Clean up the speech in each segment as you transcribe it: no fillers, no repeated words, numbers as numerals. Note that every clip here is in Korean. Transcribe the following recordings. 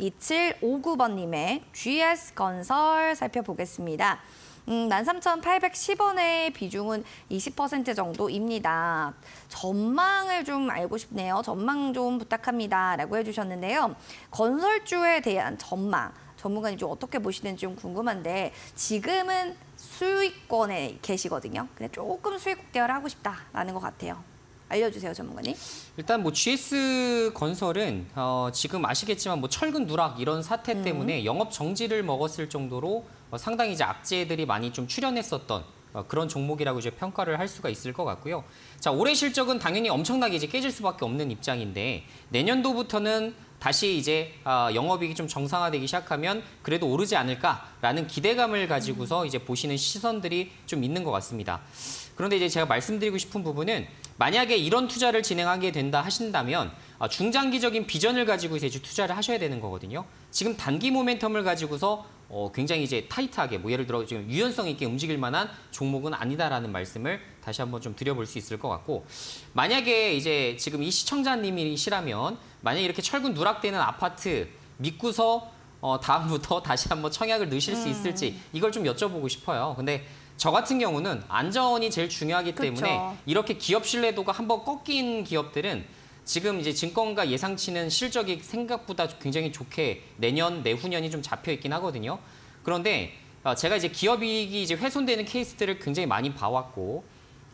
2759번님의 GS건설 살펴보겠습니다. 13,810원의 비중은 20% 정도입니다. 전망을 좀 알고 싶네요. 전망 좀 부탁합니다. 라고 해주셨는데요. 건설주에 대한 전망, 전문가님 좀 어떻게 보시는지 좀 궁금한데 지금은 수익권에 계시거든요. 근데 조금 수익 극대화를 하고 싶다라는 것 같아요. 알려주세요, 전문가님. 일단 뭐 GS건설은 지금 아시겠지만 뭐 철근 누락 이런 사태 때문에 영업 정지를 먹었을 정도로 상당히 이제 악재들이 많이 좀 출현했었던 그런 종목이라고 이제 평가를 할 수가 있을 것 같고요. 자, 올해 실적은 당연히 엄청나게 이제 깨질 수밖에 없는 입장인데 내년도부터는 다시 이제 영업이익이 좀 정상화되기 시작하면 그래도 오르지 않을까라는 기대감을 가지고서 이제 보시는 시선들이 좀 있는 것 같습니다. 그런데 이제 제가 말씀드리고 싶은 부분은 만약에 이런 투자를 진행하게 된다 하신다면 중장기적인 비전을 가지고 이제 투자를 하셔야 되는 거거든요. 지금 단기 모멘텀을 가지고서 굉장히 이제 타이트하게 뭐 예를 들어 지금 유연성 있게 움직일 만한 종목은 아니다라는 말씀을 다시 한번 좀 드려볼 수 있을 것 같고 만약에 이제 지금 이 시청자님이시라면 만약에 이렇게 철근 누락되는 아파트 믿고서 다음부터 다시 한번 청약을 넣으실 수 있을지 이걸 좀 여쭤보고 싶어요. 근데 저 같은 경우는 안전이 제일 중요하기 때문에 그쵸. 이렇게 기업 신뢰도가 한번 꺾인 기업들은 지금 이제 증권가 예상치는 실적이 생각보다 굉장히 좋게 내년, 내후년이 좀 잡혀 있긴 하거든요. 그런데 제가 이제 기업이익이 이제 훼손되는 케이스들을 굉장히 많이 봐왔고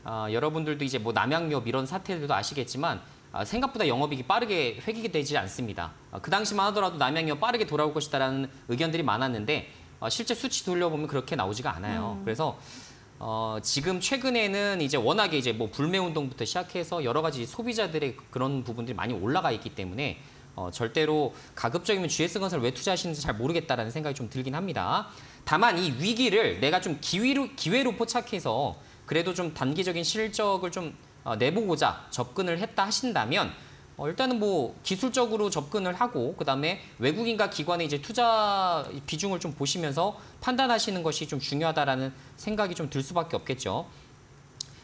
여러분들도 이제 뭐 남양유업 이런 사태들도 아시겠지만 생각보다 영업이익이 빠르게 회귀가 되지 않습니다. 그 당시만 하더라도 남양유업 빠르게 돌아올 것이다라는 의견들이 많았는데 실제 수치 돌려보면 그렇게 나오지가 않아요. 그래서 지금 최근에는 이제 워낙에 이제 뭐 불매운동부터 시작해서 여러 가지 소비자들의 그런 부분들이 많이 올라가 있기 때문에 절대로 가급적이면 GS건설 왜 투자하시는지 잘 모르겠다라는 생각이 좀 들긴 합니다. 다만 이 위기를 내가 좀 기회로 포착해서 그래도 좀 단기적인 실적을 좀 내보고자 접근을 했다 하신다면 일단은 뭐 기술적으로 접근을 하고 그다음에 외국인과 기관의 이제 투자 비중을 좀 보시면서 판단하시는 것이 좀 중요하다라는 생각이 좀 들 수밖에 없겠죠.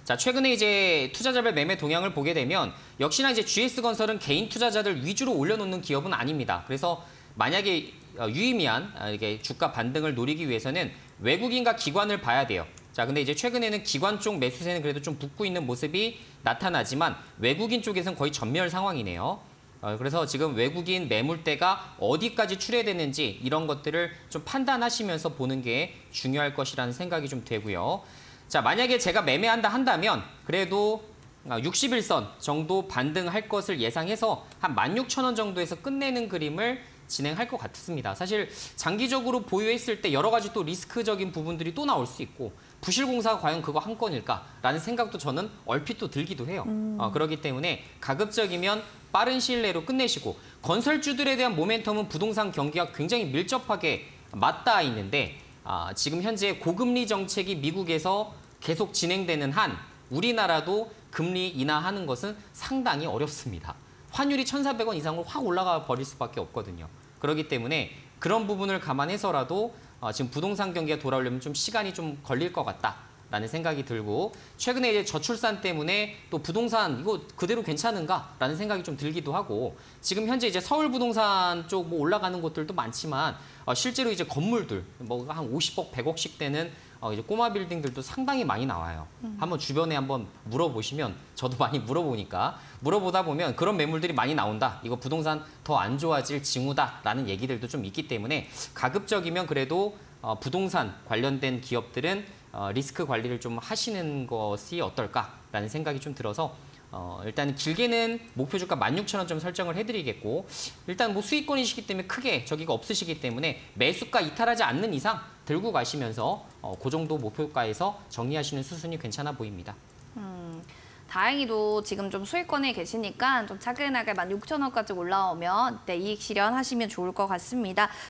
자, 최근에 이제 투자자별 매매 동향을 보게 되면 역시나 이제 GS건설은 개인 투자자들 위주로 올려놓는 기업은 아닙니다. 그래서 만약에 유의미한 이게 주가 반등을 노리기 위해서는 외국인과 기관을 봐야 돼요. 자, 근데 이제 최근에는 기관 쪽 매수세는 그래도 좀 붙고 있는 모습이 나타나지만 외국인 쪽에서는 거의 전멸 상황이네요. 그래서 지금 외국인 매물대가 어디까지 출회되는지 이런 것들을 좀 판단하시면서 보는 게 중요할 것이라는 생각이 좀 되고요. 자, 만약에 제가 매매한다 한다면 그래도 60일선 정도 반등할 것을 예상해서 한 16,000원 정도에서 끝내는 그림을 진행할 것 같습니다. 사실 장기적으로 보유했을 때 여러 가지 또 리스크적인 부분들이 또 나올 수 있고 부실공사가 과연 그거 한 건일까라는 생각도 저는 얼핏 또 들기도 해요. 그렇기 때문에 가급적이면 빠른 시일 내로 끝내시고 건설주들에 대한 모멘텀은 부동산 경기가 굉장히 밀접하게 맞닿아 있는데 지금 현재 고금리 정책이 미국에서 계속 진행되는 한 우리나라도 금리 인하하는 것은 상당히 어렵습니다. 환율이 1,400원 이상으로 확 올라가 버릴 수밖에 없거든요. 그렇기 때문에 그런 부분을 감안해서라도 지금 부동산 경기가 돌아오려면 좀 시간이 좀 걸릴 것 같다라는 생각이 들고 최근에 이제 저출산 때문에 또 부동산 이거 그대로 괜찮은가라는 생각이 좀 들기도 하고 지금 현재 이제 서울 부동산 쪽 뭐 올라가는 곳들도 많지만 실제로 이제 건물들 뭐 한 50억, 100억씩 되는 이제 꼬마 빌딩들도 상당히 많이 나와요. 한번 주변에 한번 물어보시면 저도 많이 물어보다 보면 그런 매물들이 많이 나온다. 이거 부동산 더 안 좋아질 징후다라는 얘기들도 좀 있기 때문에 가급적이면 그래도 부동산 관련된 기업들은 리스크 관리를 좀 하시는 것이 어떨까라는 생각이 좀 들어서 일단 길게는 목표 주가 16,000원 좀 설정을 해드리겠고 일단 뭐 수익권이시기 때문에 크게 저기가 없으시기 때문에 매수가 이탈하지 않는 이상 들고 가시면서 그 정도 목표가에서 정리하시는 수순이 괜찮아 보입니다. 다행히도 지금 좀 수익권에 계시니까 좀 차근하게 16,000원까지 올라오면 이때 이익 실현하시면 좋을 것 같습니다.